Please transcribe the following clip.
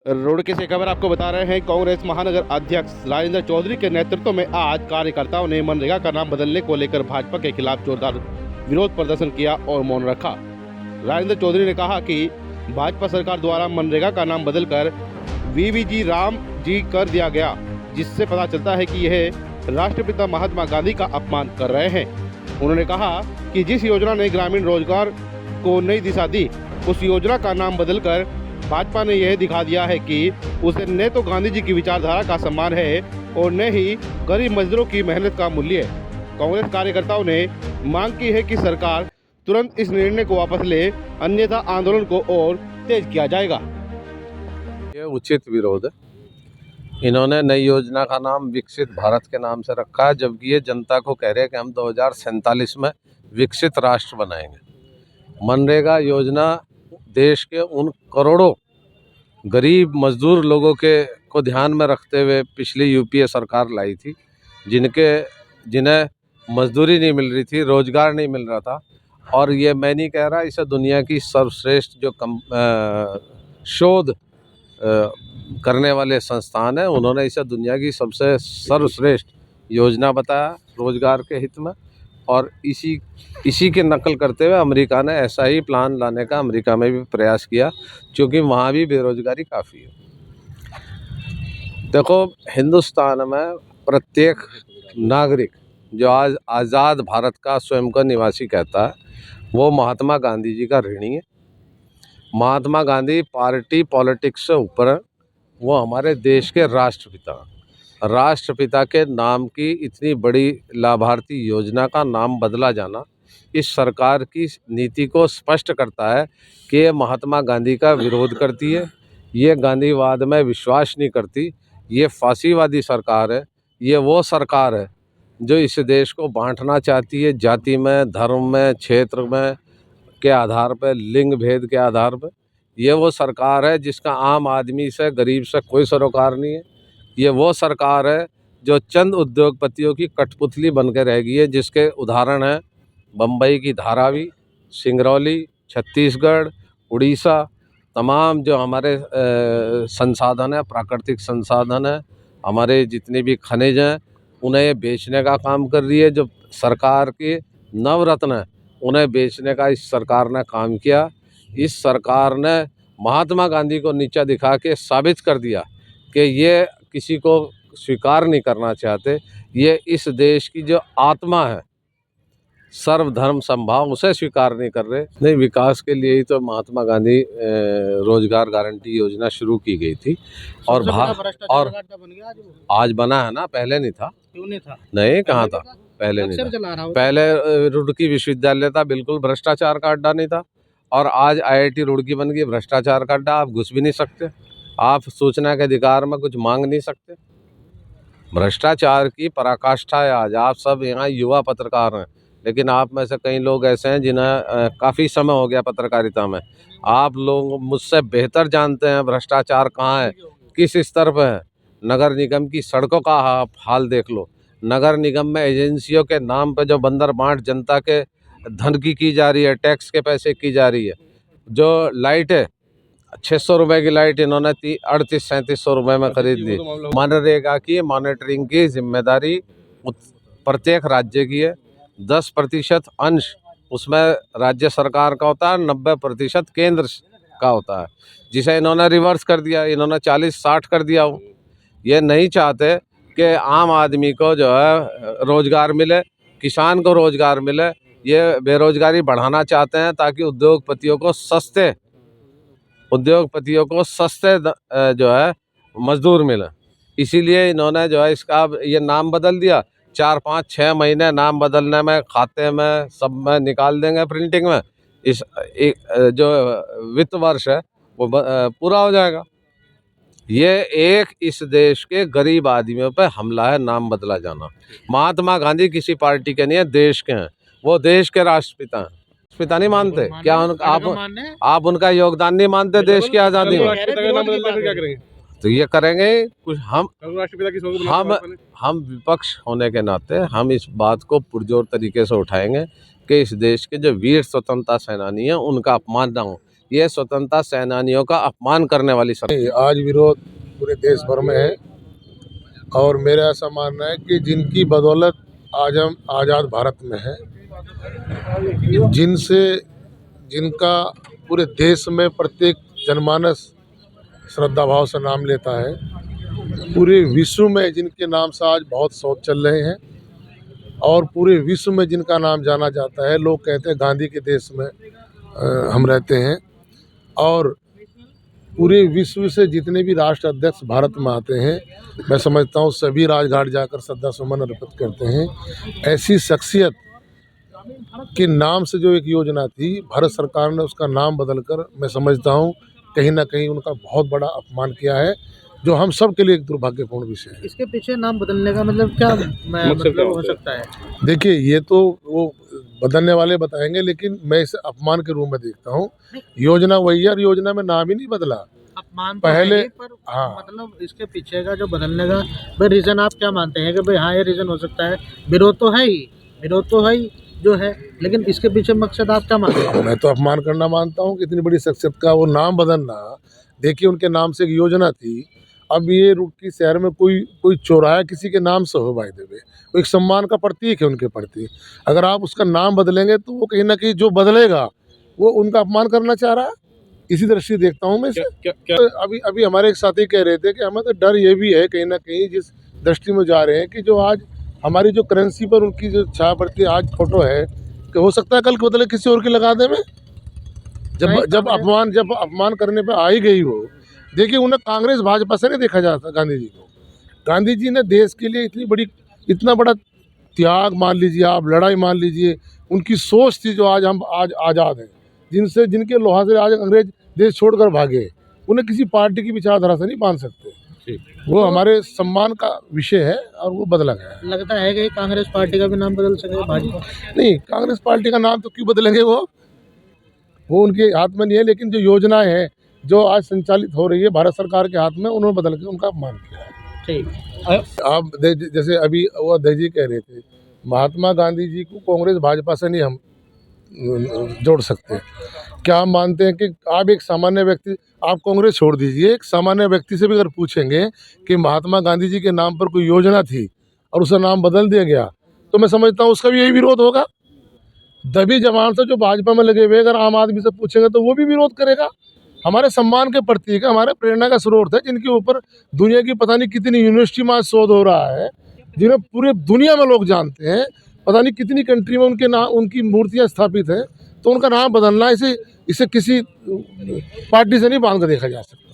Road की से खबर आपको बता रहे हैं। कांग्रेस महानगर अध्यक्ष राजेंद्र चौधरी के नेतृत्व में आज कार्यकर्ताओं ने मनरेगा का नाम बदलने को लेकर भाजपा के खिलाफ जोरदार विरोध प्रदर्शन किया और मौन रखा। राजेंद्र चौधरी ने कहा कि भाजपा सरकार द्वारा मनरेगा का नाम बदलकर वीवीजी राम जी कर दिया गया, जिससे पता चलता है कि यह राष्ट्रपिता महात्मा गांधी का अपमान कर रहे हैं। उन्होंने कहा कि जिस योजना ने ग्रामीण रोजगार को नई दिशा दी, उस योजना का नाम बदलकर भाजपा ने यह दिखा दिया है कि उसे न तो गांधी जी की विचारधारा का सम्मान है और न ही गरीब मजदूरों की मेहनत का मूल्य है। कांग्रेस कार्यकर्ताओं ने मांग की है कि सरकार तुरंत इस निर्णय को वापस ले, अन्यथा आंदोलन को और तेज किया जाएगा। ये उचित विरोध है। इन्होंने नई योजना का नाम विकसित भारत के नाम से रखा है, जबकि ये जनता को कह रहे हैं कि हम 2047 में विकसित राष्ट्र बनाएंगे। मनरेगा योजना देश के उन करोड़ों गरीब मजदूर लोगों को ध्यान में रखते हुए पिछली यूपीए सरकार लाई थी, जिन्हें मजदूरी नहीं मिल रही थी, रोजगार नहीं मिल रहा था। और ये मैं नहीं कह रहा, इसे दुनिया की सर्वश्रेष्ठ जो शोध करने वाले संस्थान है, उन्होंने इसे दुनिया की सबसे सर्वश्रेष्ठ योजना बताया रोजगार के हित में। और इसी की नकल करते हुए अमेरिका ने ऐसा ही प्लान लाने का अमेरिका में भी प्रयास किया, क्योंकि वहाँ भी बेरोजगारी काफ़ी है। देखो, हिंदुस्तान में प्रत्येक नागरिक जो आज आज़ाद भारत का स्वयं का निवासी कहता है, वो महात्मा गांधी जी का ऋणी है। महात्मा गांधी पार्टी पॉलिटिक्स से ऊपर है, वो हमारे देश के राष्ट्रपिता। राष्ट्रपिता के नाम की इतनी बड़ी लाभार्थी योजना का नाम बदला जाना इस सरकार की नीति को स्पष्ट करता है कि ये महात्मा गांधी का विरोध करती है, ये गांधीवाद में विश्वास नहीं करती, ये फांसीवादी सरकार है। ये वो सरकार है जो इस देश को बांटना चाहती है, जाति में, धर्म में, क्षेत्र में के आधार पर, लिंग भेद के आधार पर। ये वो सरकार है जिसका आम आदमी से, गरीब से कोई सरोकार नहीं है। ये वो सरकार है जो चंद उद्योगपतियों की कठपुतली बन के रह गई है, जिसके उदाहरण हैं बम्बई की धारावी, सिंगरौली, छत्तीसगढ़, उड़ीसा। तमाम जो हमारे संसाधन है, प्राकृतिक संसाधन है, हमारे जितने भी खनिज हैं, उन्हें ये बेचने का काम कर रही है। जो सरकार के नवरत्न है, उन्हें बेचने का इस सरकार ने काम किया। इस सरकार ने महात्मा गांधी को नीचा दिखा के साबित कर दिया कि ये किसी को स्वीकार नहीं करना चाहते। ये इस देश की जो आत्मा है, सर्वधर्म समभाव, उसे स्वीकार नहीं कर रहे। नहीं, विकास के लिए ही तो महात्मा गांधी रोजगार गारंटी योजना शुरू की गई थी। और आज बना है ना, पहले नहीं था। क्यों नहीं था? नहीं, कहाँ था, पहले नहीं था। पहले रुड़की विश्वविद्यालय था, बिल्कुल भ्रष्टाचार का अड्डा नहीं था। और आज IIT रुड़की बन गई भ्रष्टाचार का अड्डा। आप घुस भी नहीं सकते, आप सूचना के अधिकार में कुछ मांग नहीं सकते। भ्रष्टाचार की पराकाष्ठा है आज। आप सब यहाँ युवा पत्रकार हैं, लेकिन आप में से कई लोग ऐसे हैं जिन्हें काफ़ी समय हो गया पत्रकारिता में। आप लोग मुझसे बेहतर जानते हैं भ्रष्टाचार कहाँ है, किस स्तर पर है। नगर निगम की सड़कों का आप हाल देख लो। नगर निगम में एजेंसियों के नाम पर जो बंदर बांट जनता के धन की जा रही है, टैक्स के पैसे की जा रही है। जो लाइट है, 600 रुपये की लाइट इन्होंने 3800-3700 रुपये में खरीद ली। मनरेगा की मॉनिटरिंग की जिम्मेदारी प्रत्येक राज्य की है। 10% अंश उसमें राज्य सरकार का होता है, 90% केंद्र का होता है, जिसे इन्होंने रिवर्स कर दिया। इन्होंने 40-60 कर दिया। ये नहीं चाहते कि आम आदमी को जो है रोजगार मिले, किसान को रोजगार मिले। ये बेरोजगारी बढ़ाना चाहते हैं ताकि उद्योगपतियों को सस्ते जो है मजदूर मिले। इसीलिए इन्होंने जो है इसका ये नाम बदल दिया। 4-5-6 महीने नाम बदलने में, खाते में, सब में निकाल देंगे प्रिंटिंग में। इस जो वित्त वर्ष है वो पूरा हो जाएगा। ये एक इस देश के गरीब आदमियों पे हमला है, नाम बदला जाना। महात्मा गांधी किसी पार्टी के नहीं है, देश के हैं। वो देश के राष्ट्रपिता हैं। राष्ट्रपिता नहीं मानते क्या? आप उनका योगदान नहीं मानते देश की आज़ादी में? तो ये करेंगे कुछ। हम विपक्ष होने के नाते हम इस बात को पुरजोर तरीके से उठाएंगे कि इस देश के जो वीर स्वतंत्रता सेनानी हैं, उनका अपमान ना हो। ये स्वतंत्रता सेनानियों का अपमान करने वाली सरकार। आज विरोध पूरे देश भर में है और मेरा ऐसा मानना है कि जिनकी बदौलत आज हम आज़ाद भारत में हैं, जिनका पूरे देश में प्रत्येक जनमानस श्रद्धा भाव से नाम लेता है, पूरे विश्व में जिनके नाम से आज बहुत शोध चल रहे हैं और पूरे विश्व में जिनका नाम जाना जाता है। लोग कहते हैं गांधी के देश में हम रहते हैं और पूरे विश्व से जितने भी राष्ट्र अध्यक्ष भारत में आते हैं, मैं समझता हूँ सभी राजघाट जाकर श्रद्धा सुमन अर्पित करते हैं। ऐसी शख्सियत के नाम से जो एक योजना थी, भारत सरकार ने उसका नाम बदलकर मैं समझता हूँ कहीं ना कहीं उनका बहुत बड़ा अपमान किया है, जो हम सब के लिए एक दुर्भाग्यपूर्ण विषय है। इसके पीछे नाम बदलने का मतलब क्या मतलब हो सकता है? देखिए, ये तो वो बदलने वाले बताएंगे, लेकिन मैं इसे अपमान के रूप में देखता हूँ। योजना वही है और योजना में नाम ही नहीं बदला। अपमान पहले है ही, पर हाँ, मतलब इसके पीछे का जो बदलने का भाई रीजन आप क्या मानते हैं कि भाई हाँ ये रीजन हो सकता है? विरोध तो है ही जो है, लेकिन इसके पीछे मकसद आप क्या मानते हैं? मैं तो अपमान करना मानता हूँ कि इतनी बड़ी शख्सियत का वो नाम बदलना। देखिए, उनके नाम से एक योजना थी, अब ये रुड़की शहर में कोई चौराहा किसी के नाम से हो, बाय द वे वो एक सम्मान का प्रतीक है उनके प्रति। अगर आप उसका नाम बदलेंगे तो वो कहीं ना कहीं जो बदलेगा वो उनका अपमान करना चाह रहा है। इसी दृष्टि देखता हूँ मैं इसे। तो अभी हमारे एक साथी कह रहे थे कि हमें तो डर ये भी है कहीं ना कहीं, जिस दृष्टि में जा रहे हैं कि जो आज हमारी जो करेंसी पर उनकी जो छाया आज फोटो है, कि हो सकता है कल के बदले किसी और की लगा दे में। जब अपमान करने पे आ ही गई हो। देखिए, उन्हें कांग्रेस भाजपा से नहीं देखा जाता गांधी जी को। गांधी जी ने देश के लिए इतना बड़ा त्याग मान लीजिए, आप लड़ाई मान लीजिए, उनकी सोच थी जो आज हम आज आज़ाद हैं, जिनके लोहा से आज अंग्रेज देश छोड़कर भागे। उन्हें किसी पार्टी की विचारधारा से नहीं बांध सकते। वो हमारे सम्मान का विषय है और वो बदला गया है। लगता है कि कांग्रेस पार्टी का भी नाम बदल सके भाजपा? नहीं, कांग्रेस पार्टी का नाम तो क्यों बदलेंगे, वो उनके हाथ में नहीं है। लेकिन जो योजनाएं हैं जो आज संचालित हो रही है भारत सरकार के हाथ में, उन्होंने बदल के उनका अपमान किया है। ठीक। आप जैसे अभी वो अध्यक्ष जी कह रहे थे, महात्मा गांधी जी को कांग्रेस भाजपा से नहीं हम जोड़ सकते। क्या हम मानते हैं कि आप एक सामान्य व्यक्ति, आप कांग्रेस छोड़ दीजिए, एक सामान्य व्यक्ति से भी अगर पूछेंगे कि महात्मा गांधी जी के नाम पर कोई योजना थी और उसका नाम बदल दिया गया, तो मैं समझता हूँ उसका भी यही विरोध होगा। दबी जवान से जो भाजपा में लगे हुए अगर आम आदमी से पूछेंगे तो वो भी विरोध करेगा। हमारे सम्मान के प्रतीक है, हमारे प्रेरणा का स्रोत है, जिनके ऊपर दुनिया की पता नहीं कितनी यूनिवर्सिटी में शोध हो रहा है, जिन्हें पूरे दुनिया में लोग जानते हैं, पता नहीं कितनी कंट्री में उनकी मूर्तियां स्थापित हैं। तो उनका नाम बदलना इसे किसी पार्टी से नहीं बांध कर देखा जा सकता।